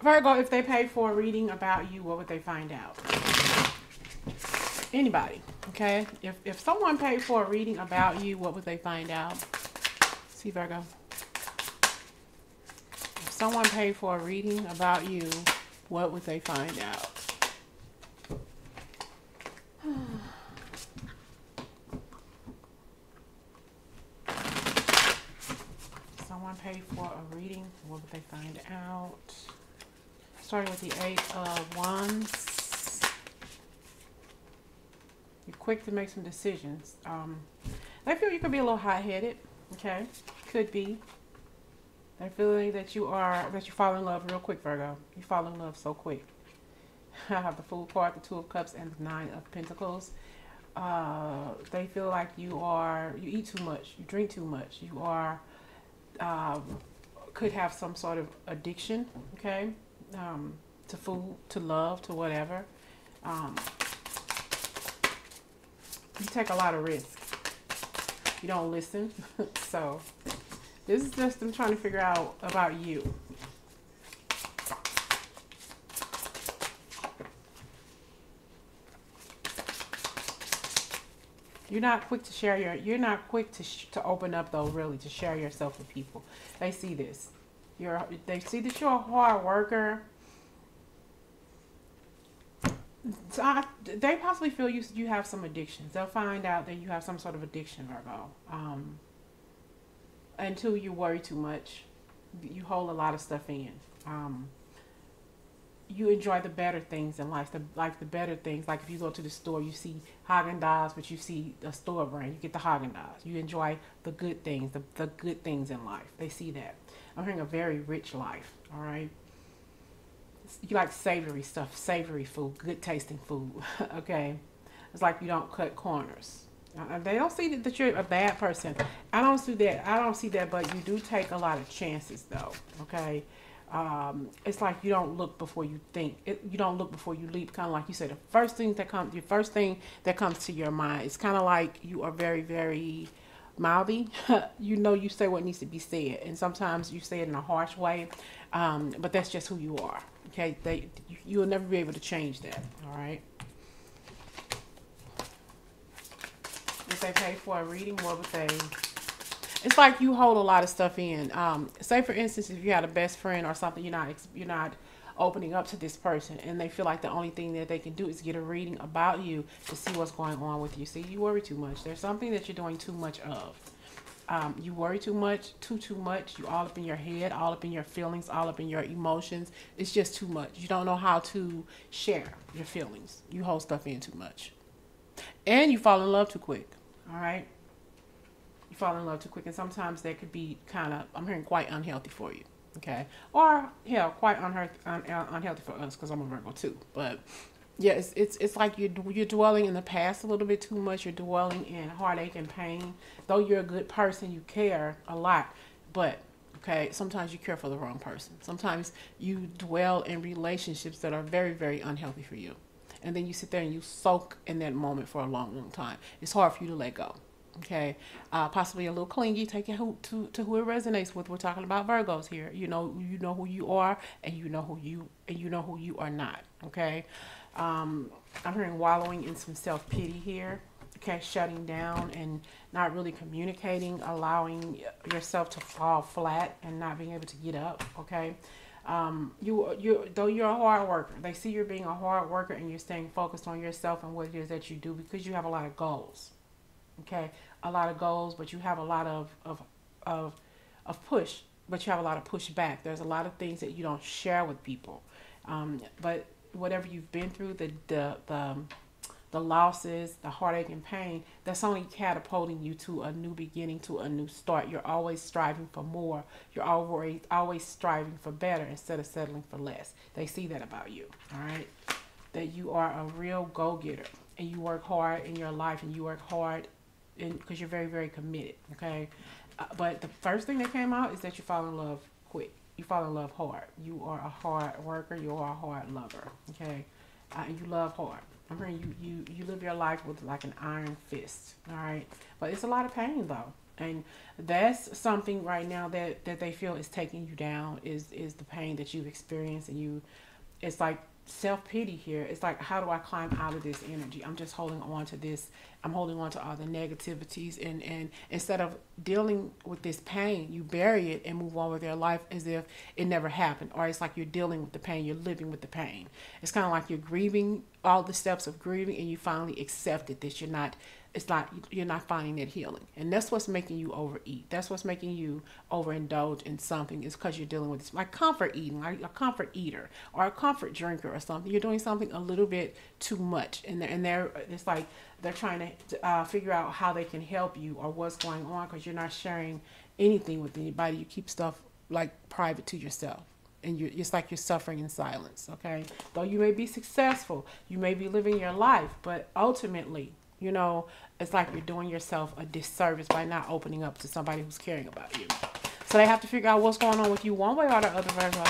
Virgo, if they pay for a reading about you, what would they find out? Anybody, okay? If someone paid for a reading about you, what would they find out? See, Virgo. If someone paid for a reading about you, what would they find out? Someone paid for a reading, what would they find out? Starting with the 8 of Wands. You're quick to make some decisions. I feel you could be a little hot-headed, okay? Could be. They're feeling that you fall in love real quick, Virgo. You fall in love so quick. I have the Fool card, the 2 of Cups, and the 9 of Pentacles. They feel like you eat too much, you drink too much, you are, could have some sort of addiction, okay? To food, to love, to whatever. You take a lot of risks. You don't listen. So this is just them trying to figure out about you. You're not quick to share you're not quick to open up though, really, to share yourself with people. They see this. They see that you're a hard worker. So they possibly feel you have some addictions. They'll find out that you have some sort of addiction, Virgo. Until you worry too much, you hold a lot of stuff in. You enjoy the better things in life, the better things. Like if you go to the store, you see Haagen-Dazs, but you see a store brand, you get the Haagen-Dazs. You enjoy the good things, the good things in life. They see that. I'm hearing a very rich life, all right? You like savory stuff, savory food, good tasting food, okay? It's like you don't cut corners. They don't see that you're a bad person. I don't see that, but you do take a lot of chances though, okay? It's like you don't look before you think. You don't look before you leap. Kind of like you said, the first thing that comes to your mind. It's kind of like you are very, very mouthy. You say what needs to be said, and sometimes you say it in a harsh way. But that's just who you are. Okay, you'll never be able to change that. All right. If they pay for a reading, what would they? It's like you hold a lot of stuff in. Say for instance, if you had a best friend or something, you're not opening up to this person, and they feel like the only thing that they can do is get a reading about you to see what's going on with you. See, you worry too much. There's something that you're doing too much of. You worry too much, too much. You all up in your head, all up in your feelings, all up in your emotions. It's just too much. You don't know how to share your feelings. You hold stuff in too much, and you fall in love too quick. All right. You fall in love too quick, and sometimes that could be kind of, I'm hearing, quite unhealthy for you, okay? Or, hell, quite unhealthy for us, because I'm a Virgo too. But, yeah, it's like you're dwelling in the past a little bit too much. You're dwelling in heartache and pain. Though you're a good person, you care a lot. But, okay, sometimes you care for the wrong person. Sometimes you dwell in relationships that are very, very unhealthy for you. And then you sit there and you soak in that moment for a long, long time. It's hard for you to let go. Okay, possibly a little clingy. Take it to who it resonates with. We're talking about Virgos here. You know who you are, and you know who you are not. Okay, I'm hearing wallowing in some self-pity here. Okay, shutting down and not really communicating, allowing yourself to fall flat and not being able to get up. Okay, though you're a hard worker, they see you're being a hard worker and you're staying focused on yourself and what it is that you do, because you have a lot of goals. Okay, a lot of goals, but you have a lot of push, but you have a lot of pushback. There's a lot of things that you don't share with people. But whatever you've been through, the losses, the heartache and pain, that's only catapulting you to a new beginning, to a new start. You're always striving for more. You're always striving for better instead of settling for less. They see that about you, all right? That you are a real go-getter, and you work hard in your life, and you work hard because you're very, very committed, okay? But the first thing that came out is that you fall in love quick. You fall in love hard. You are a hard worker. You are a hard lover, okay? And you love hard. I'm hearing you live your life with like an iron fist, all right? But it's a lot of pain, though. And that's something right now that they feel is taking you down, is the pain that you've experienced. And it's like self-pity here. It's like, how do I climb out of this energy? I'm just holding on to this. I'm holding on to all the negativities, and instead of dealing with this pain, you bury it and move on with your life as if it never happened. Or it's like you're dealing with the pain, you're living with the pain. It's kind of like you're grieving all the steps of grieving, and you finally accepted this. You're not finding that healing. And that's what's making you overeat. That's what's making you overindulge in something, is because you're dealing with this, like comfort eating, like a comfort eater or a comfort drinker or something. You're doing something a little bit too much, and it's like they're trying to figure out how they can help you or what's going on, because you're not sharing anything with anybody. You keep stuff like private to yourself. And it's like you're suffering in silence, okay? Though you may be successful, you may be living your life, but ultimately, it's like you're doing yourself a disservice by not opening up to somebody who's caring about you. So they have to figure out what's going on with you one way or the other, Virgo.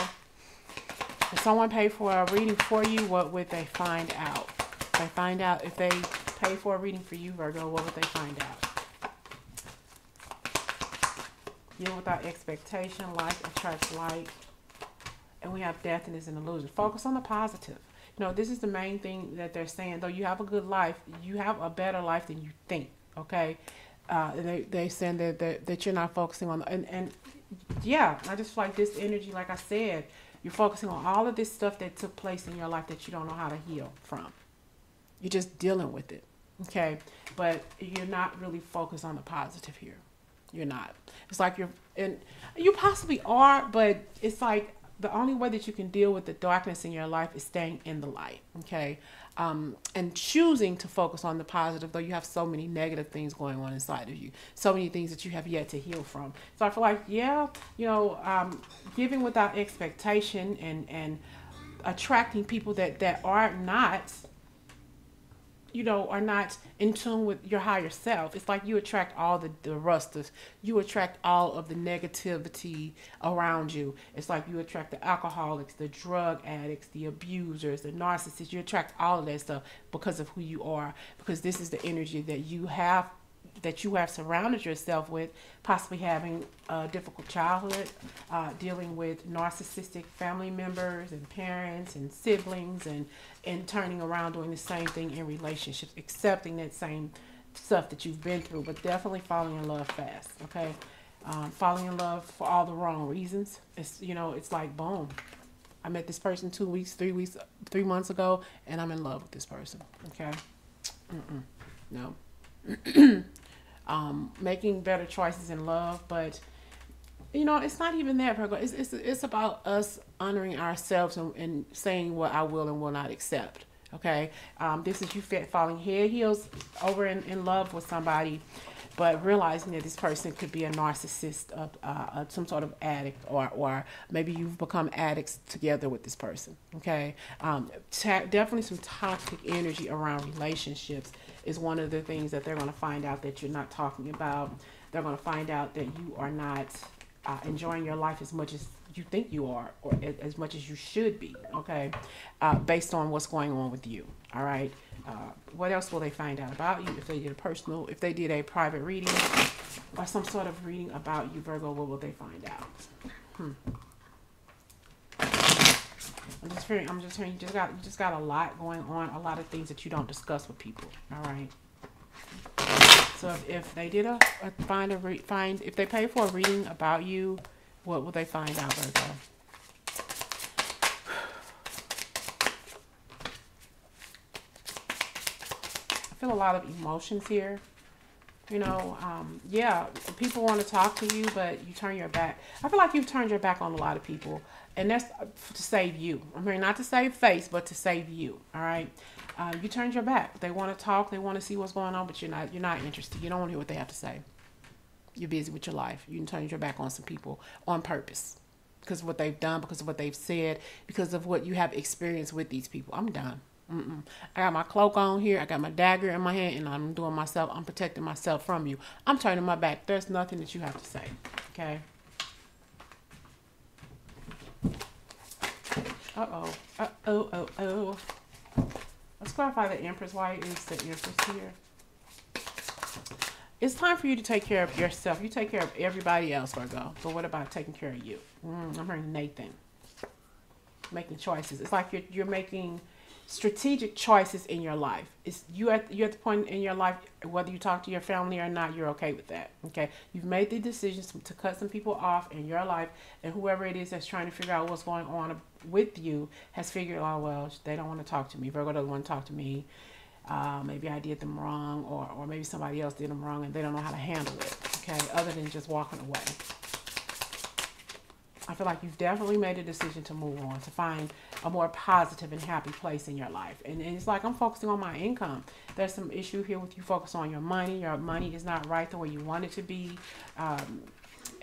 If someone paid for a reading for you, what would they find out? If they pay for a reading for you, Virgo, what would they find out? Deal without expectation, like attracts like. And we have death and is an illusion. Focus on the positive. This is the main thing that they're saying. Though you have a good life, you have a better life than you think, okay? They're saying that you're not focusing on, and yeah, I just feel like this energy, like I said, you're focusing on all of this stuff that took place in your life that you don't know how to heal from. You're just dealing with it, okay? But you're not really focused on the positive here. You're not. It's like you possibly are, but it's like, the only way that you can deal with the darkness in your life is staying in the light, okay? And choosing to focus on the positive, though you have so many negative things going on inside of you, so many things that you have yet to heal from. So I feel like, giving without expectation and attracting people that are not, are not in tune with your higher self. It's like you attract all the rusters. You attract all of the negativity around you. It's like you attract the alcoholics, the drug addicts, the abusers, the narcissists. You attract all of that stuff because of who you are, because this is the energy that you have surrounded yourself with, possibly having a difficult childhood, dealing with narcissistic family members and parents and siblings, and turning around doing the same thing in relationships, accepting that same stuff that you've been through, but definitely falling in love fast, okay? Falling in love for all the wrong reasons. It's like, boom, I met this person 2 weeks, 3 months ago, and I'm in love with this person, okay? No. Making better choices in love, but it's not even that, Virgo. It's about us honoring ourselves and saying what I will and will not accept, okay? This is you falling head heels over in love with somebody, but realizing that this person could be a narcissist, some sort of addict, or maybe you've become addicts together with this person, okay? Definitely some toxic energy around relationships is one of the things that they're going to find out that you're not talking about. They're going to find out that you are not enjoying your life as much as you think you are, or as much as you should be, okay? Based on what's going on with you, all right? What else will they find out about you? If they did a private reading or some sort of reading about you, Virgo, what will they find out? I'm just hearing you just got a lot going on, a lot of things that you don't discuss with people, all right? So if they did if they pay for a reading about you, what will they find out, Virgo? I feel a lot of emotions here. Yeah, people want to talk to you, but you turn your back. I feel like you've turned your back on a lot of people, and that's to save you. I'm here not to save face, but to save you, all right? You turned your back. They want to talk. They want to see what's going on, but you're not interested. You don't want to hear what they have to say. You're busy with your life. You turned your back on some people on purpose because of what they've done, because of what they've said, because of what you have experienced with these people. I'm done. I got my cloak on here. I got my dagger in my hand, and I'm protecting myself from you. I'm turning my back. There's nothing that you have to say. Okay. Uh-oh. Let's clarify the Empress. Why is the Empress here? It's time for you to take care of yourself. You take care of everybody else, Virgo. But what about taking care of you? I'm hearing Nathan. Making choices. It's like you're making strategic choices in your life. It's you're at the point in your life, whether you talk to your family or not, you're okay with that. Okay, you've made the decisions to cut some people off in your life, and whoever it is that's trying to figure out what's going on with you has figured, oh well, they don't want to talk to me. Virgo doesn't want to talk to me. Maybe I did them wrong, or maybe somebody else did them wrong, and they don't know how to handle it. Okay, other than just walking away. I feel like you've definitely made a decision to move on, to find a more positive and happy place in your life. And it's like, I'm focusing on my income. There's some issue here with you focus on your money. Your money is not right the way you want it to be.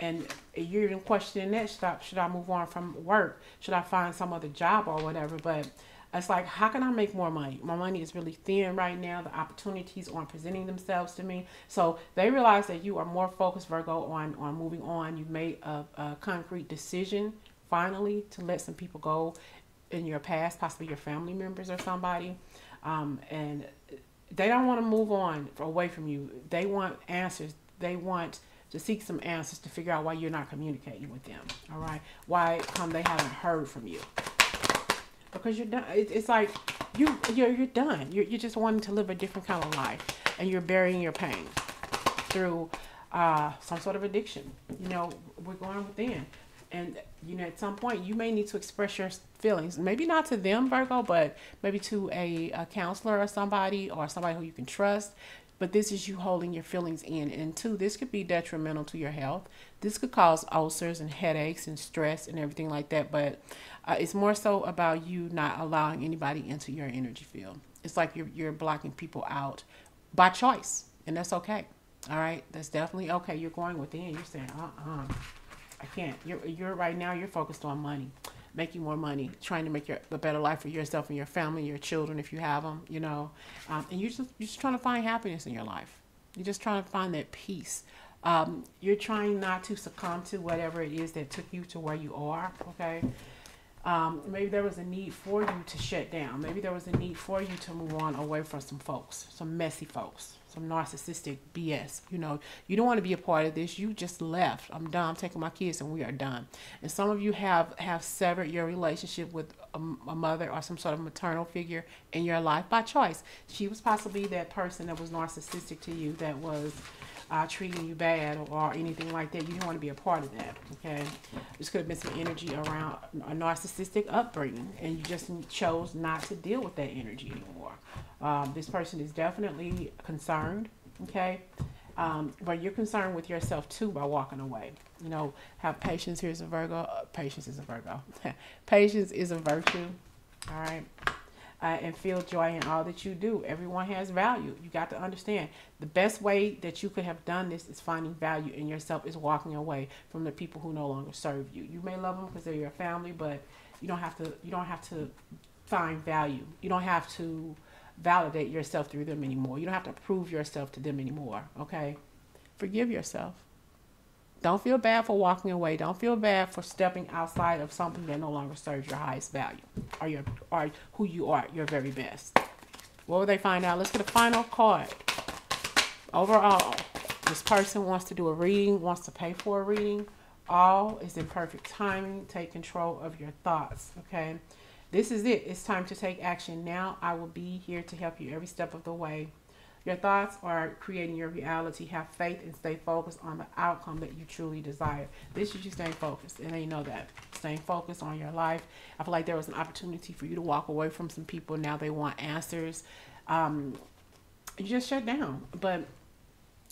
And you're even questioning that. Should I move on from work? Should I find some other job or whatever? But it's like, how can I make more money? My money is really thin right now. The opportunities aren't presenting themselves to me. So they realize that you are more focused, Virgo, on moving on. You've made a concrete decision, finally, to let some people go in your past, possibly your family members or somebody. And they don't want to move on away from you. They want answers. They want to seek some answers to figure out why you're not communicating with them. All right? Why come they haven't heard from you? Because you're done. It's like you're done. You're just wanting to live a different kind of life, and you're burying your pain through some sort of addiction. You know, we're going within, and you know, at some point you may need to express your feelings. Maybe not to them, Virgo, but maybe to a counselor or somebody who you can trust. But this is you holding your feelings in. And two, this could be detrimental to your health. This could cause ulcers and headaches and stress and everything like that. But it's more so about you not allowing anybody into your energy field. It's like you're blocking people out by choice. And that's okay. All right? That's definitely okay. You're going within. You're saying, I can't. You're right now, you're focused on money. Making more money, trying to make a better life for yourself and your family, your children, if you have them, you know. And you're just trying to find happiness in your life. You're just trying to find that peace. You're trying not to succumb to whatever it is that took you to where you are, okay? Maybe there was a need for you to shut down. Maybe there was a need for you to move on away from some folks, some messy folks, some narcissistic BS. You know, you don't want to be a part of this. You just left. I'm done. I'm taking my kids and we are done. And some of you have severed your relationship with a mother or some sort of maternal figure in your life by choice. She was possibly that person that was narcissistic to you, that was treating you bad or anything like that. You didn't want to be a part of that, okay? This could have been some energy around a narcissistic upbringing, and you just chose not to deal with that energy anymore. This person is definitely concerned, okay? But you're concerned with yourself too by walking away. You know, have patience. Here's a Virgo. Patience is a Virgo. Patience is a virtue, all right? And feel joy in all that you do. Everyone has value. You got to understand, the best way that you could have done this is finding value in yourself, is walking away from the people who no longer serve you. You may love them because they're your family, but you don't have to find value. You don't have to validate yourself through them anymore. You don't have to prove yourself to them anymore, okay? Forgive yourself. Don't feel bad for walking away. Don't feel bad for stepping outside of something that no longer serves your highest value or who you are, your very best. What will they find out? Let's get a final card. Overall, this person wants to do a reading, wants to pay for a reading. All is in perfect timing. Take control of your thoughts, okay? This is it. It's time to take action now. I will be here to help you every step of the way. Your thoughts are creating your reality. Have faith and stay focused on the outcome that you truly desire. This is you staying focused, and they know that. Staying focused on your life. I feel like there was an opportunity for you to walk away from some people. Now they want answers. You just shut down. But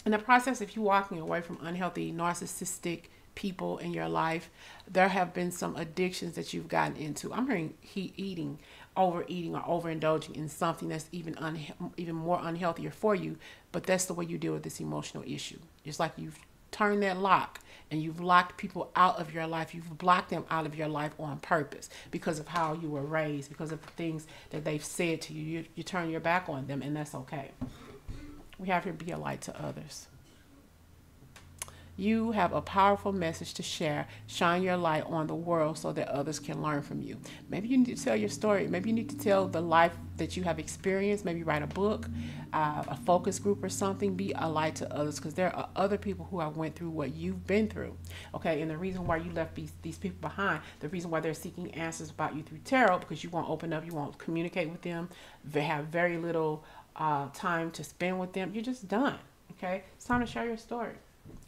in the process of you walking away from unhealthy, narcissistic people in your life, there have been some addictions that you've gotten into. I'm hearing eating, overeating, or overindulging in something that's even more unhealthier for you, but that's the way you deal with this emotional issue. It's like you've turned that lock and you've locked people out of your life. You've blocked them out of your life on purpose because of how you were raised, because of the things that they've said to you. You turn your back on them, and that's okay. We have here, be a light to others. You have a powerful message to share. Shine your light on the world so that others can learn from you. Maybe you need to tell your story. Maybe you need to tell the life that you have experienced. Maybe write a book, a focus group or something. Be a light to others, because there are other people who have went through what you've been through. Okay, and the reason why you left these people behind, the reason why they're seeking answers about you through tarot, because you won't open up, you won't communicate with them. They have very little time to spend with them. You're just done. Okay, it's time to share your story.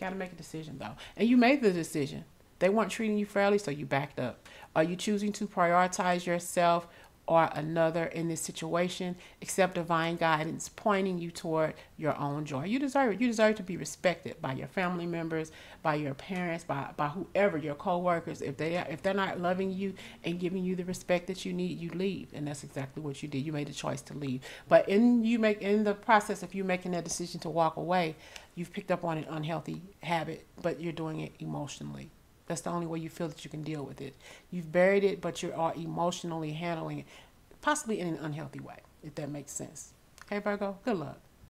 Got to make a decision though, and you made the decision. They weren't treating you fairly, so you backed up. Are you choosing to prioritize yourself or another in this situation? Accept divine guidance pointing you toward your own joy. You deserve it. You deserve to be respected by your family members, by your parents, by whoever, your co-workers. If they're not loving you and giving you the respect that you need, you leave. And that's exactly what you did. You made the choice to leave. But in the process of you making that decision to walk away, you've picked up on an unhealthy habit, but you're doing it emotionally. That's the only way you feel that you can deal with it. You've buried it, but you are emotionally handling it, possibly in an unhealthy way, if that makes sense. Okay, Virgo, good luck.